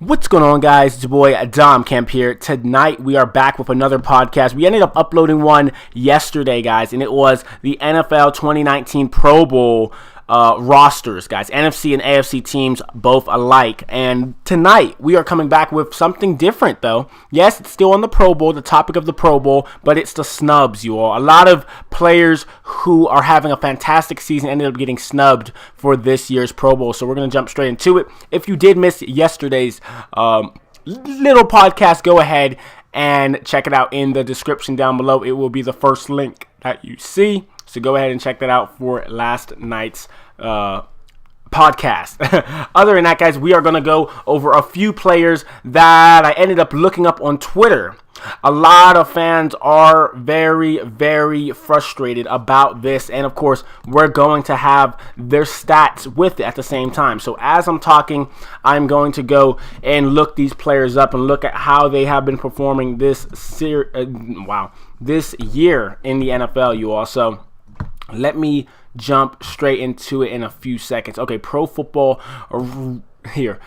What's going on, guys? It's your boy Dom Kemp here. Tonight we are back with another podcast. We ended up uploading one yesterday, guys, and it was the NFL 2019 Pro Bowl rosters, guys. NFC and AFC teams both alike. And tonight we are coming back with something different, though. Yes, it's still on the Pro Bowl, the topic of the Pro Bowl, but it's the snubs, you all. A lot of players who are having a fantastic season ended up getting snubbed for this year's Pro Bowl. So we're going to jump straight into it. If you did miss yesterday's little podcast, go ahead and check it out in the description down below. It will be the first link that you see. So go ahead and check that out for last night's podcast. Other than that, guys, we are going to go over a few players that I ended up looking up on Twitter. A lot of fans are very, very frustrated about this. And, of course, we're going to have their stats with it at the same time. So as I'm talking, I'm going to go and look these players up and look at how they have been performing this year in the NFL, you all. So let me jump straight into it in a few seconds. Okay, Pro Football here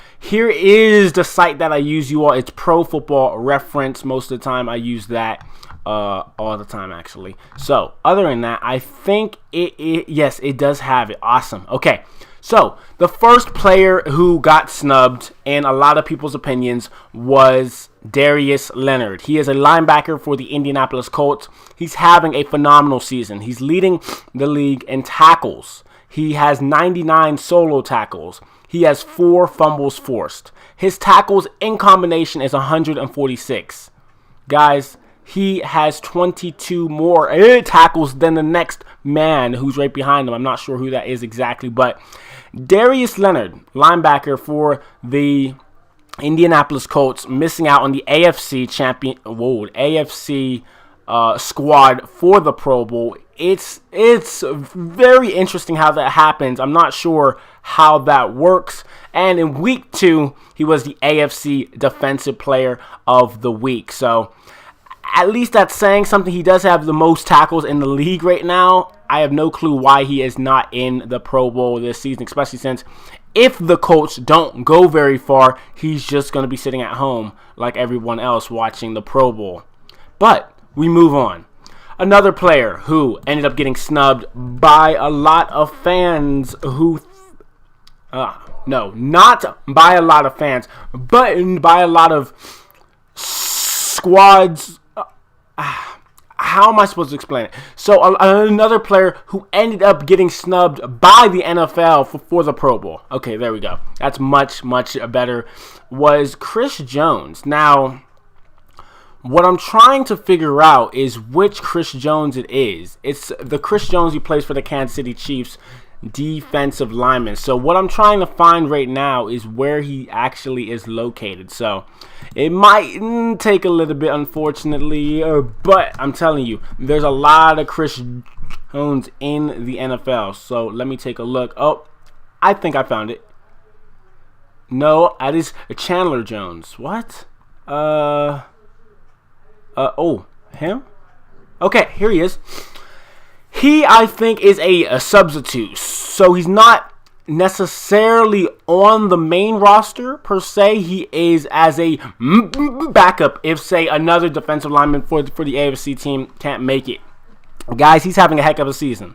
is the site that I use, you all. It's Pro Football Reference. Most of the time I use that all the time, actually. So other than that, I think yes, it does have it. Awesome. Okay, so the first player who got snubbed in a lot of people's opinions was Darius Leonard. He is a linebacker for the Indianapolis Colts. He's having a phenomenal season. He's leading the league in tackles. He has 99 solo tackles. He has 4 fumbles forced. His tackles in combination is 146. Guys, he has 22 more tackles than the next man who's right behind him. I'm not sure who that is exactly, but Darius Leonard, linebacker for the Indianapolis Colts, missing out on the AFC squad for the Pro Bowl. It's very interesting how that happens. I'm not sure how that works. And in week 2, he was the AFC Defensive Player of the Week. So at least that's saying something. He does have the most tackles in the league right now. I have no clue why he is not in the Pro Bowl this season, especially since if the Colts don't go very far, he's just going to be sitting at home like everyone else watching the Pro Bowl. But we move on. Another player who ended up getting snubbed by a lot of fans who... no, not by a lot of fans, but by a lot of squads... how am I supposed to explain it? So another player who ended up getting snubbed by the NFL for the Pro Bowl. Okay, there we go. That's much, much better. Was Chris Jones. Now, what I'm trying to figure out is which Chris Jones it is. It's the Chris Jones who plays for the Kansas City Chiefs defensive lineman. So what I'm trying to find right now is where he actually is located. So it might take a little bit, unfortunately, but I'm telling you, there's a lot of Chris Jones in the NFL. So let me take a look. Oh, I think I found it. No, that is Chandler Jones. What? Oh, him? Okay, here he is. He, I think, is a substitute. So he's not necessarily on the main roster, per se. He is as a backup if, say, another defensive lineman for the AFC team can't make it. Guys, he's having a heck of a season.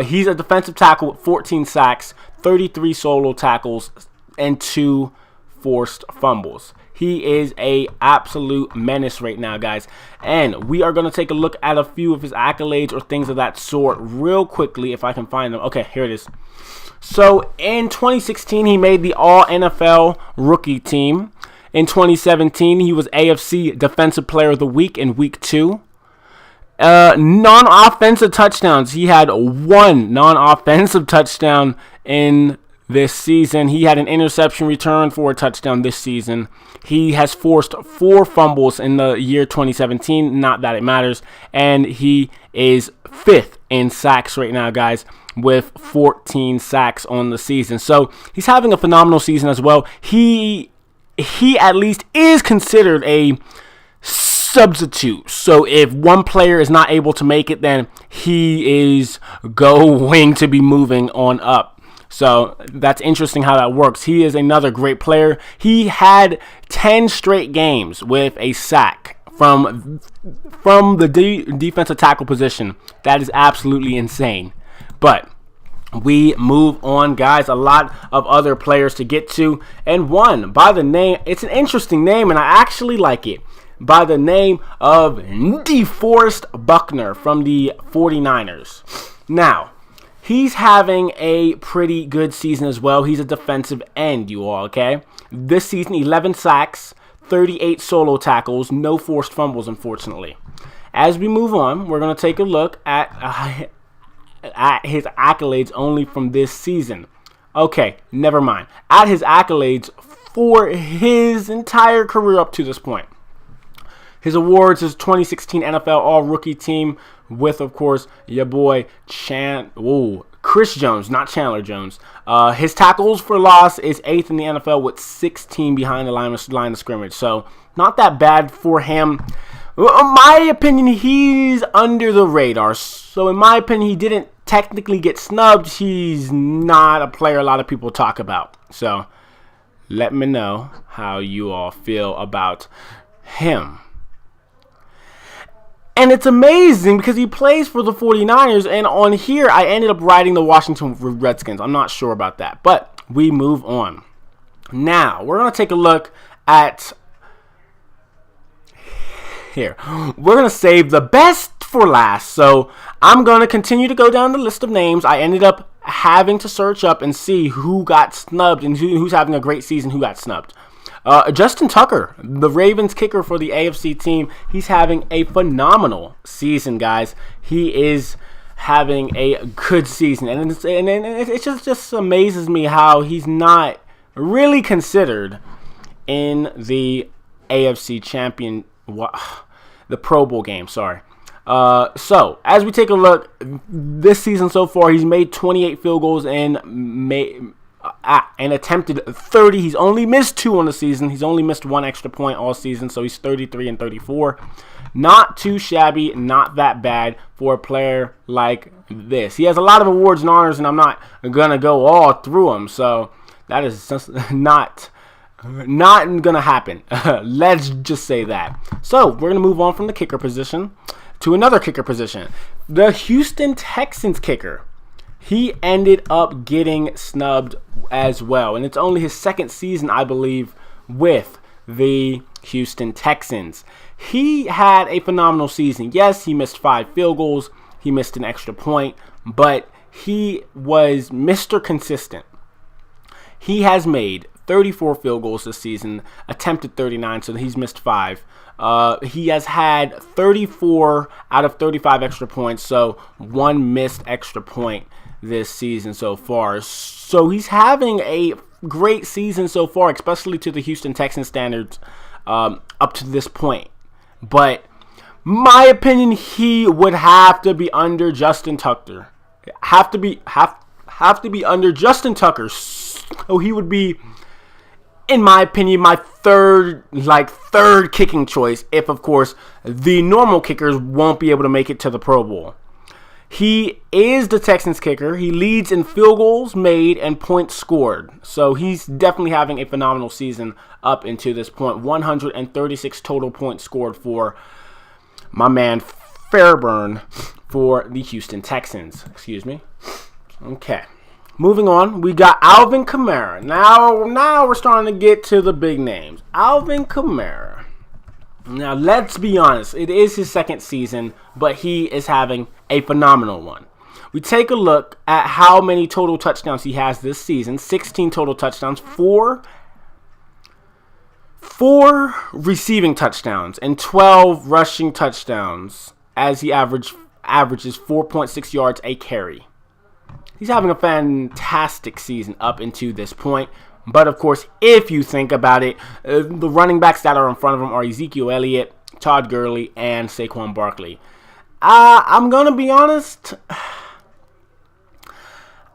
He's a defensive tackle with 14 sacks, 33 solo tackles, and 2 forced fumbles. He is a absolute menace right now, guys. And we are going to take a look at a few of his accolades or things of that sort real quickly if I can find them. Okay, here it is. So in 2016, he made the All-NFL rookie team. In 2017, he was AFC Defensive Player of the Week in Week 2. Non-offensive touchdowns. He had 1 non-offensive touchdown in this season. He had an interception return for a touchdown this season. He has forced 4 fumbles in the year 2017. Not that it matters. And he is 5th in sacks right now, guys, with 14 sacks on the season. So he's having a phenomenal season as well. He at least is considered a substitute. So if one player is not able to make it, then he is going to be moving on up. So that's interesting how that works. He is another great player. He had 10 straight games with a sack from the defensive tackle position. That is absolutely insane. But we move on, guys. A lot of other players to get to. And one by the name, it's an interesting name, and I actually like it, by the name of DeForest Buckner from the 49ers. Now, he's having a pretty good season as well. He's a defensive end, you all, okay? This season, 11 sacks, 38 solo tackles, no forced fumbles, unfortunately. As we move on, we're going to take a look at his accolades only from this season. Okay, never mind. At his accolades for his entire career up to this point. His awards, his 2016 NFL All-Rookie Team with, of course, your boy Chris Jones, not Chandler Jones. His tackles for loss is 8th in the NFL with 16 behind the line of scrimmage. So, not that bad for him. In my opinion, he's under the radar. So, in my opinion, he didn't technically get snubbed. He's not a player a lot of people talk about. So, let me know how you all feel about him. And it's amazing because he plays for the 49ers, and on here I ended up writing the Washington Redskins. I'm not sure about that, but we move on. Now, we're going to take a look at here. We're going to save the best for last, so I'm going to continue to go down the list of names. I ended up having to search up and see who got snubbed and who's having a great season, who got snubbed. Justin Tucker, the Ravens kicker for the AFC team, he's having a phenomenal season, guys. He is having a good season, and it just amazes me how he's not really considered in the AFC champion, the Pro Bowl game. Sorry. So as we take a look, this season so far, he's made 28 field goals and attempted 30. He's only missed 2 on the season. He's only missed 1 extra point all season, so he's 33 and 34. Not too shabby, not that bad for a player like this. He has a lot of awards and honors, and I'm not gonna go all through them, so that is just not gonna happen. Let's just say that. So we're gonna move on from the kicker position to another kicker position, the Houston Texans kicker. He ended up getting snubbed as well. And it's only his second season, I believe, with the Houston Texans. He had a phenomenal season. Yes, he missed 5 field goals. He missed an extra point. But he was Mr. Consistent. He has made 34 field goals this season, attempted 39, so he's missed 5. He has had 34 out of 35 extra points, so 1 missed extra point this season so far. So he's having a great season so far, especially to the Houston Texans standards up to this point. But my opinion, he would have to be under Justin Tucker. Have to be under Justin Tucker. So he would be, in my opinion, my third kicking choice if, of course, the normal kickers won't be able to make it to the Pro Bowl. He is the Texans kicker. He leads in field goals made and points scored. So he's definitely having a phenomenal season up into this point. 136 total points scored for my man Fairburn for the Houston Texans. Excuse me. Okay. Moving on, we got Alvin Kamara. Now we're starting to get to the big names. Alvin Kamara. Now, let's be honest. It is his second season, but he is having a phenomenal one. We take a look at how many total touchdowns he has this season. 16 total touchdowns, 4 receiving touchdowns, and 12 rushing touchdowns, as he averages 4.6 yards a carry. He's having a fantastic season up into this point. But, of course, if you think about it, the running backs that are in front of him are Ezekiel Elliott, Todd Gurley, and Saquon Barkley. I'm going to be honest.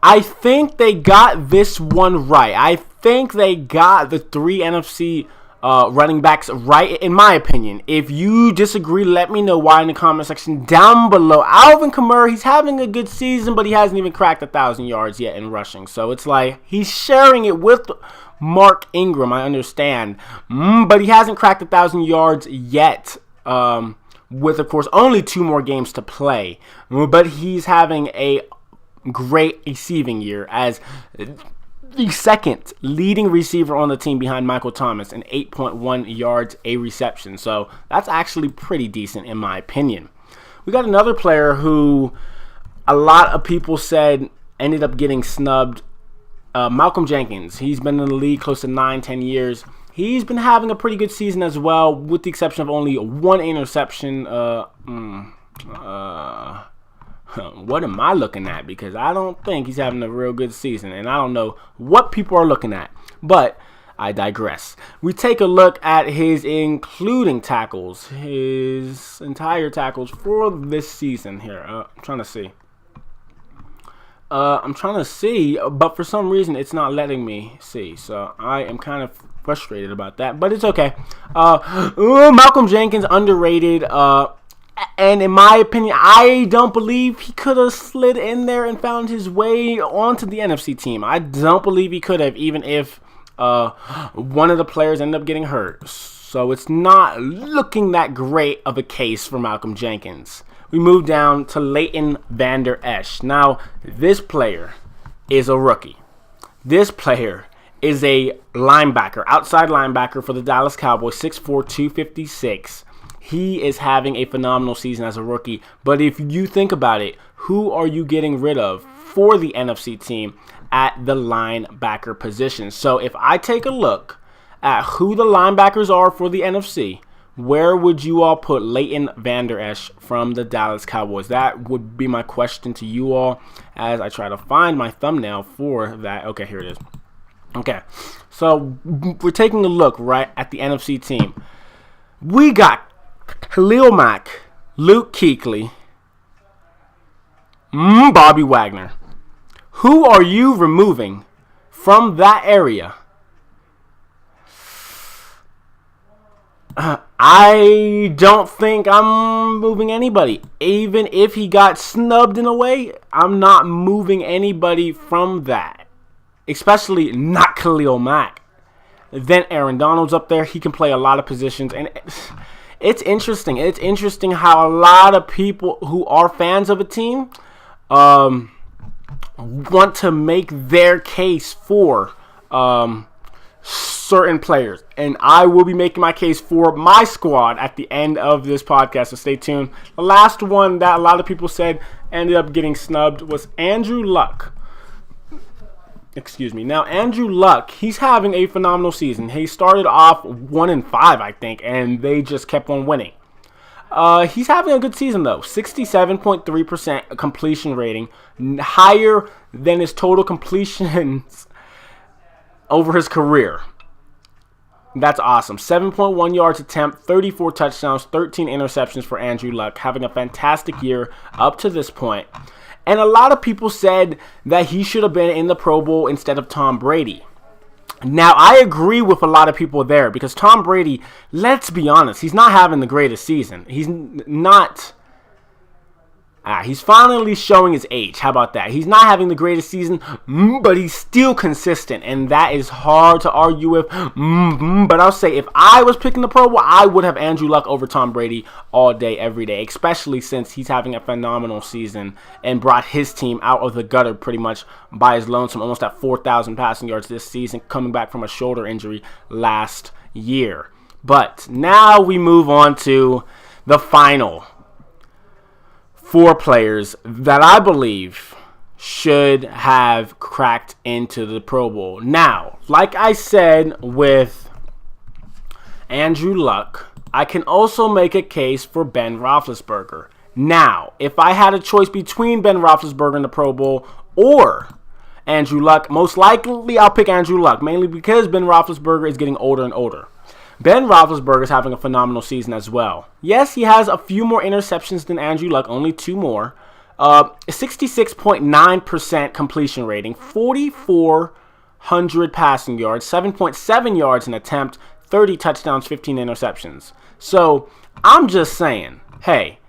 I think they got this one right. I think they got the 3 NFC running backs right, in my opinion. If you disagree, let me know why in the comment section down below. Alvin Kamara, he's having a good season, but he hasn't even cracked 1,000 yards yet in rushing. So it's like he's sharing it with Mark Ingram, I understand. But he hasn't cracked 1,000 yards yet, with, of course, only 2 more games to play. But he's having a great receiving year as the second leading receiver on the team behind Michael Thomas and 8.1 yards a reception. So that's actually pretty decent in my opinion. We got another player who a lot of people said ended up getting snubbed. Malcolm Jenkins. He's been in the league close to 9-10 years. He's been having a pretty good season as well, with the exception of only 1 interception. What am I looking at? Because I don't think he's having a real good season, and I don't know what people are looking at. But I digress. We take a look at his including tackles, his entire tackles for this season here. I'm trying to see. But for some reason it's not letting me see. So I am kind of frustrated about that, but it's okay. Malcolm Jenkins, underrated. And in my opinion, I don't believe he could have slid in there and found his way onto the NFC team. I don't believe he could have, even if one of the players ended up getting hurt. So it's not looking that great of a case for Malcolm Jenkins. We move down to Leighton Vander Esch. Now, this player is a rookie. This player is a linebacker, outside linebacker for the Dallas Cowboys, 6'4", 256. He is having a phenomenal season as a rookie. But if you think about it, who are you getting rid of for the NFC team at the linebacker position? So if I take a look at who the linebackers are for the NFC, where would you all put Leighton Vander Esch from the Dallas Cowboys? That would be my question to you all as I try to find my thumbnail for that. Okay, here it is. Okay, so we're taking a look right at the NFC team. We got Khalil Mack, Luke Kuechly, Bobby Wagner. Who are you removing from that area? I don't think I'm moving anybody. Even if he got snubbed in a way, I'm not moving anybody from that. Especially not Khalil Mack. Then Aaron Donald's up there. He can play a lot of positions. And it's interesting. It's interesting how a lot of people who are fans of a team want to make their case for certain players. And I will be making my case for my squad at the end of this podcast, so stay tuned. The last one that a lot of people said ended up getting snubbed was Andrew Luck. Excuse me. Now, Andrew Luck, he's having a phenomenal season. He started off 1-5, I think, and they just kept on winning. He's having a good season, though. 67.3% completion rating, higher than his total completions over his career. That's awesome. 7.1 yards attempt, 34 touchdowns, 13 interceptions for Andrew Luck, having a fantastic year up to this point. And a lot of people said that he should have been in the Pro Bowl instead of Tom Brady. Now, I agree with a lot of people there because Tom Brady, let's be honest, he's not having the greatest season. He's not... he's finally showing his age. How about that? He's not having the greatest season, but he's still consistent, and that is hard to argue with. But I'll say, if I was picking the Pro Bowl, I would have Andrew Luck over Tom Brady all day, every day, especially since he's having a phenomenal season and brought his team out of the gutter pretty much by his lonesome, almost at 4,000 passing yards this season, coming back from a shoulder injury last year. But now we move on to the final 4 players that I believe should have cracked into the Pro Bowl. Now, like I said with Andrew Luck, I can also make a case for Ben Roethlisberger. Now, if I had a choice between Ben Roethlisberger in the Pro Bowl or Andrew Luck, most likely I'll pick Andrew Luck, mainly because Ben Roethlisberger is getting older and older. Ben Roethlisberger is having a phenomenal season as well. Yes, he has a few more interceptions than Andrew Luck, only 2 more. 66.9% completion rating, 4,400 passing yards, 7.7 yards an attempt, 30 touchdowns, 15 interceptions. So I'm just saying, hey,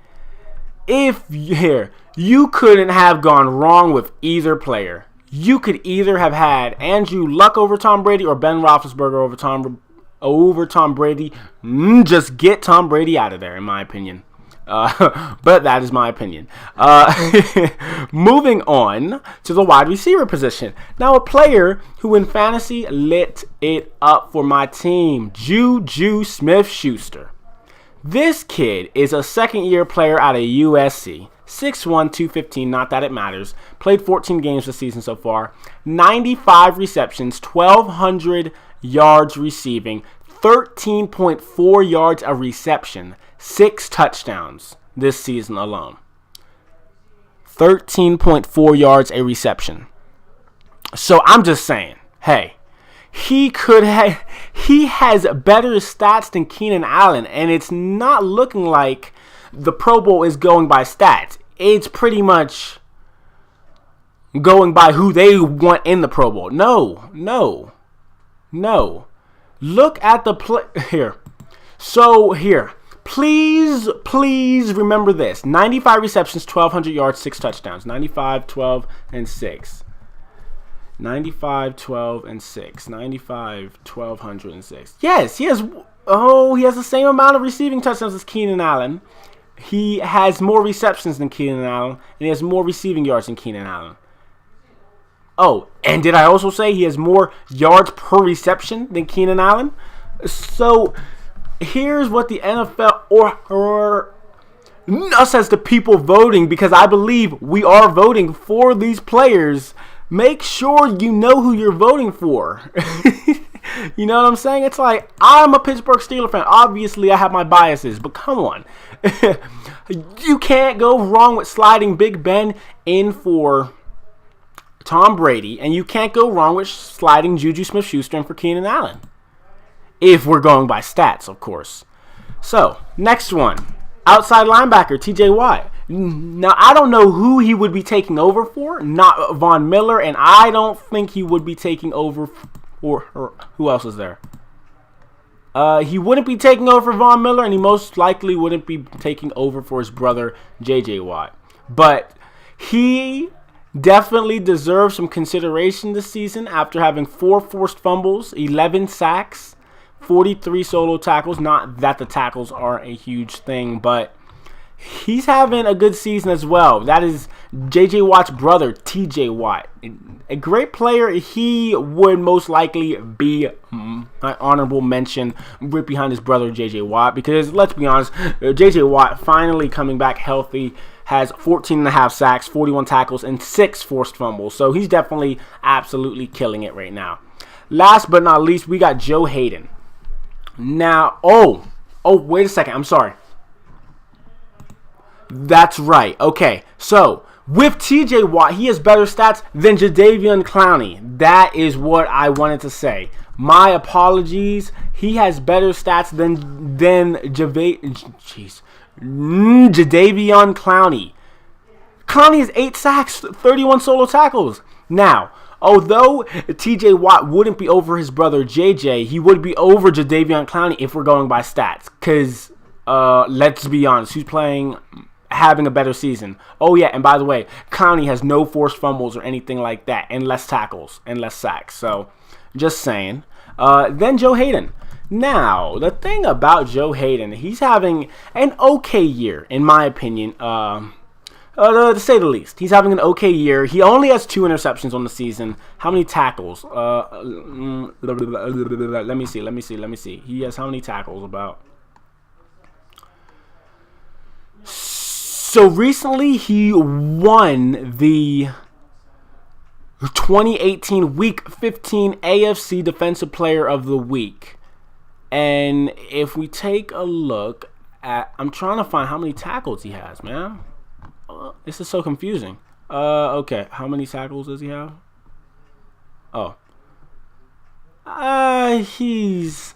you couldn't have gone wrong with either player. You could either have had Andrew Luck over Tom Brady or Ben Roethlisberger over Tom Brady. Just get Tom Brady out of there, in my opinion. But that is my opinion. Moving on to the wide receiver position. Now, a player who in fantasy lit it up for my team, Juju Smith-Schuster. This kid is a second-year player out of USC. 6'1", 215, not that it matters. Played 14 games this season so far. 95 receptions, 1,200 yards receiving, 13.4 yards a reception, 6 touchdowns this season alone. 13.4 yards a reception. So I'm just saying, hey, he has better stats than Keenan Allen, and it's not looking like the Pro Bowl is going by stats. It's pretty much going by who they want in the Pro Bowl. No. Look at the play here. So here, please remember this. 95 receptions, 1,200 yards, 6 touchdowns. 95, 12, and 6. 95, 12, and 6. 95, 1,206. Yes, he has the same amount of receiving touchdowns as Keenan Allen. He has more receptions than Keenan Allen, and he has more receiving yards than Keenan Allen. Oh, and did I also say he has more yards per reception than Keenan Allen? So here's what the NFL or us as the people voting, because I believe we are voting for these players. Make sure you know who you're voting for. You know what I'm saying? It's like, I'm a Pittsburgh Steelers fan. Obviously, I have my biases, but come on. You can't go wrong with sliding Big Ben in for Tom Brady, and you can't go wrong with sliding Juju Smith-Schuster in for Keenan Allen. If we're going by stats, of course. So, next one. Outside linebacker, TJ Watt. Now, I don't know who he would be taking over for. Not Von Miller, and I don't think he would be taking over or who else is there? He wouldn't be taking over for Von Miller, and he most likely wouldn't be taking over for his brother, J.J. Watt. But he definitely deserves some consideration this season after having 4 forced fumbles, 11 sacks, 43 solo tackles. Not that the tackles are a huge thing, but he's having a good season as well. That is J.J. Watt's brother, T.J. Watt. A great player. He would most likely be my honorable mention right behind his brother, J.J. Watt, because let's be honest, J.J. Watt finally coming back healthy, has 14.5 sacks, 41 tackles, and 6 forced fumbles. So he's definitely absolutely killing it right now. Last but not least, we got Joe Hayden. Now, wait a second. I'm sorry. That's right. Okay, so with TJ Watt, he has better stats than Jadeveon Clowney. That is what I wanted to say. My apologies. He has better stats than Jadeveon Clowney. Clowney has 8 sacks, 31 solo tackles. Now, although TJ Watt wouldn't be over his brother JJ, he would be over Jadeveon Clowney if we're going by stats. Because, let's be honest, who's having a better season? Oh, yeah, and by the way, Clowney has no forced fumbles or anything like that, and less tackles, and less sacks. So, just saying. Then Joe Hayden. Now, the thing about Joe Hayden, he's having an okay year, in my opinion, to say the least. He's having an okay year. He only has 2 interceptions on the season. How many tackles? Let me see. He has how many tackles? About. So recently he won the 2018 Week 15 AFC Defensive Player of the Week. And if we take a look at, I'm trying to find how many tackles he has, man. This is so confusing. Okay, how many tackles does he have? Oh. He's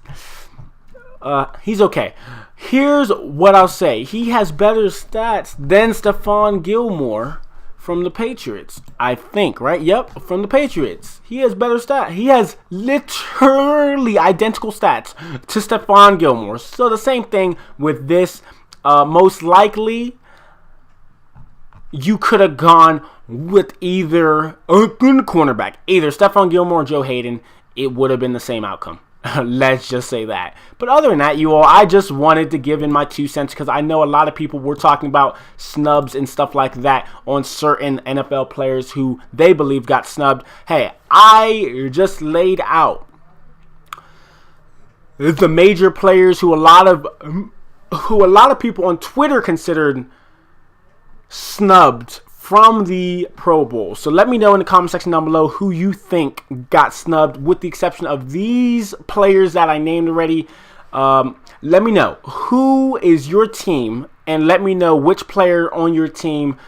okay. Here's what I'll say. He has better stats than Stephon Gilmore from the Patriots, I think, right? Yep, from the Patriots. He has better stats. He has literally identical stats to Stephon Gilmore. So the same thing with this. Most likely, you could have gone with either a cornerback, either Stephon Gilmore or Joe Hayden. It would have been the same outcome. Let's just say that. But other than that, you all, I just wanted to give in my 2 cents because I know a lot of people were talking about snubs and stuff like that on certain NFL players who they believe got snubbed. Hey, I just laid out the major players who a lot of people on Twitter considered snubbed from the Pro Bowl. So let me know in the comment section down below who you think got snubbed, with the exception of these players that I named already. Let me know who is your team, and let me know which player on your team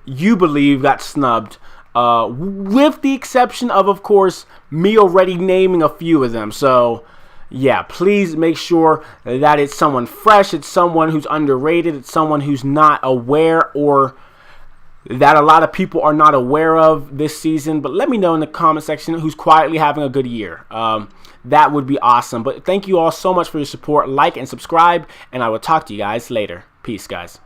you believe got snubbed, with the exception of course, me already naming a few of them. So yeah, please make sure that it's someone fresh, it's someone who's underrated, it's someone who's not aware, or that a lot of people are not aware of this season. But let me know in the comment section who's quietly having a good year. That would be awesome. But thank you all so much for your support. Like and subscribe, and I will talk to you guys later. Peace, guys.